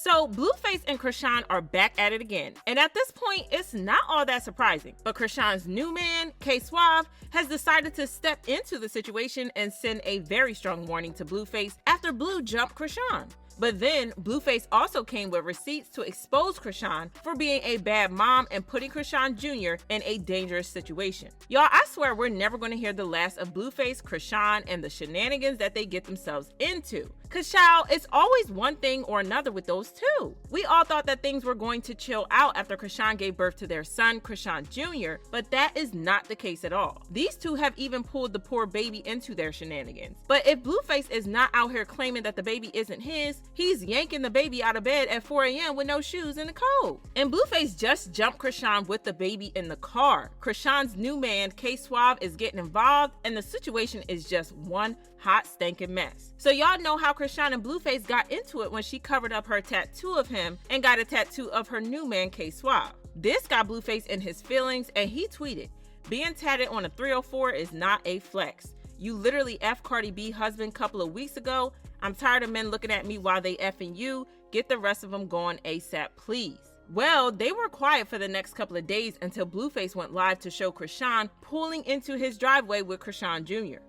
So Blueface and Chrisean are back at it again, and at this point, it's not all that surprising. But Chrisean's new man, Suave, has decided to step into the situation and send a very strong warning to Blueface after Blue jumped Chrisean. But then, Blueface also came with receipts to expose Chrisean for being a bad mom and putting Chrsiean Jr. in a dangerous situation. Y'all, I swear we're never going to hear the last of Blueface, Chrisean, and the shenanigans that they get themselves into. Cause child, it's always one thing or another with those two. We all thought that things were going to chill out after Chrisean gave birth to their son, Chrsiean Jr., but that is not the case at all. These two have even pulled the poor baby into their shenanigans. But if Blueface is not out here claiming that the baby isn't his, he's yanking the baby out of bed at 4 a.m. with no shoes in the cold. And Blueface just jumped Chrisean with the baby in the car. Chrisean's new man, Suave, is getting involved, and the situation is just one hot stinking mess. So y'all know how Chrisean and Blueface got into it when she covered up her tattoo of him and got a tattoo of her new man, Suave. This got Blueface in his feelings, and he tweeted, "Being tatted on a 304 is not a flex. You literally F Cardi B husband couple of weeks ago. I'm tired of men looking at me while they effing you. Get the rest of them going ASAP, please." Well, they were quiet for the next couple of days until Blueface went live to show Chrisean pulling into his driveway with Chrsiean Jr.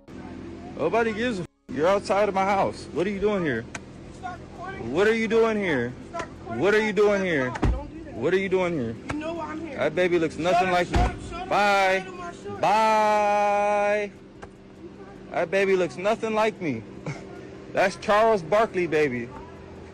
Nobody gives a f. You're outside of my house. What are you doing here? What are you doing here? What are you doing here? What are you doing here? You know why I'm here. That baby looks nothing like me. Bye. Bye. That baby looks nothing like me. That's Charles Barkley baby.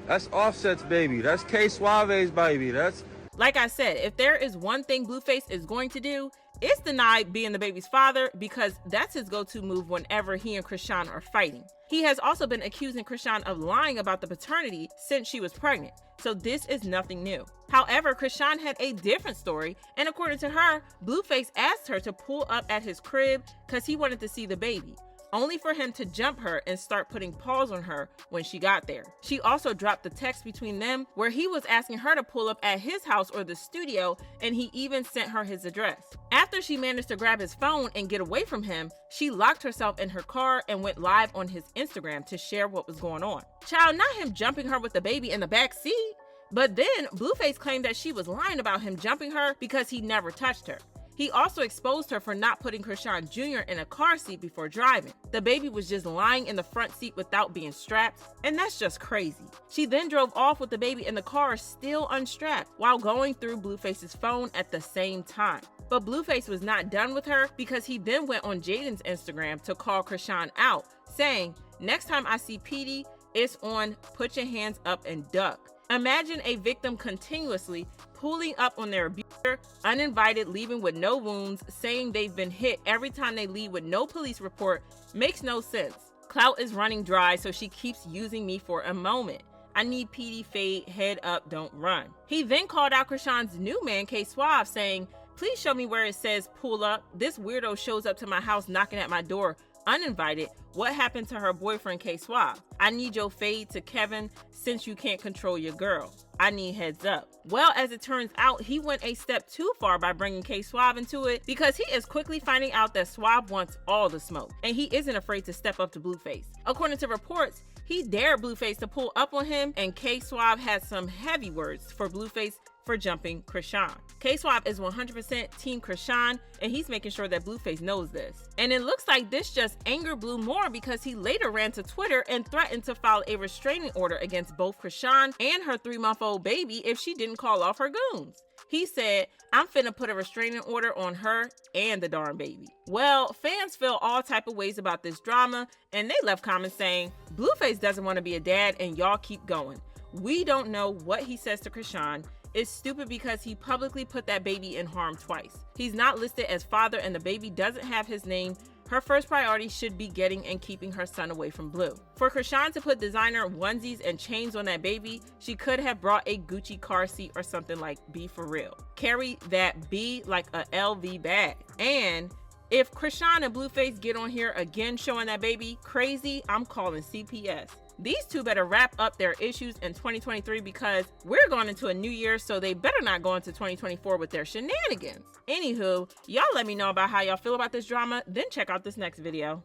That's Offset's baby. That's Suave's baby. That's... Like I said, if there is one thing Blueface is going to do, it's deny being the baby's father, because that's his go-to move whenever he and Chrisean are fighting. He has also been accusing Chrisean of lying about the paternity since she was pregnant, so this is nothing new. However, Chrisean had a different story, and according to her, Blueface asked her to pull up at his crib because he wanted to see the baby, only for him to jump her and start putting paws on her when she got there. She also dropped the text between them where he was asking her to pull up at his house or the studio, and he even sent her his address. After she managed to grab his phone and get away from him, she locked herself in her car and went live on his Instagram to share what was going on. Child, not him jumping her with the baby in the back seat. But then Blueface claimed that she was lying about him jumping her because he never touched her. He also exposed her for not putting Chrsiean Jr. in a car seat before driving. The baby was just lying in the front seat without being strapped, and that's just crazy. She then drove off with the baby in the car still unstrapped while going through Blueface's phone at the same time. But Blueface was not done with her because he then went on Jaden's Instagram to call Chrisean out, saying, "Next time I see Petey, it's on put your hands up and duck." Imagine a victim continuously pulling up on their abuser, uninvited, leaving with no wounds, saying they've been hit every time they leave with no police report. Makes no sense. Clout is running dry, so she keeps using me for a moment. I need PD fade, head up, don't run. He then called out Chrisean's new man, Suave, saying, "Please show me where it says pull up. This weirdo shows up to my house knocking at my door uninvited. What happened to her boyfriend, Suave? I need your fade to Kevin since you can't control your girl. I need heads up." Well, as it turns out, he went a step too far by bringing Suave into it, because he is quickly finding out that Suave wants all the smoke, and he isn't afraid to step up to Blueface. According to reports, he dared Blueface to pull up on him, and Suave had some heavy words for Blueface for jumping Chrisean. Suave is 100% Team Chrisean, and he's making sure that Blueface knows this. And it looks like this just angered Blue more, because he later ran to Twitter and threatened to file a restraining order against both Chrisean and her 3-month-old baby if she didn't call off her goons. He said, "I'm finna put a restraining order on her and the darn baby." Well, fans feel all type of ways about this drama, and they left comments saying, "Blueface doesn't want to be a dad, and y'all keep going. We don't know what he says to Chrisean. It's stupid because he publicly put that baby in harm twice. He's not listed as father, and the baby doesn't have his name. Her first priority should be getting and keeping her son away from Blue. For Chrisean to put designer onesies and chains on that baby, she could have brought a Gucci car seat or something, like, be for real. Carry that B like a LV bag." And if Chrisean and Blueface get on here again showing that baby crazy, I'm calling CPS. These two better wrap up their issues in 2023, because we're going into a new year, so they better not go into 2024 with their shenanigans. Anywho, y'all let me know about how y'all feel about this drama, then check out this next video.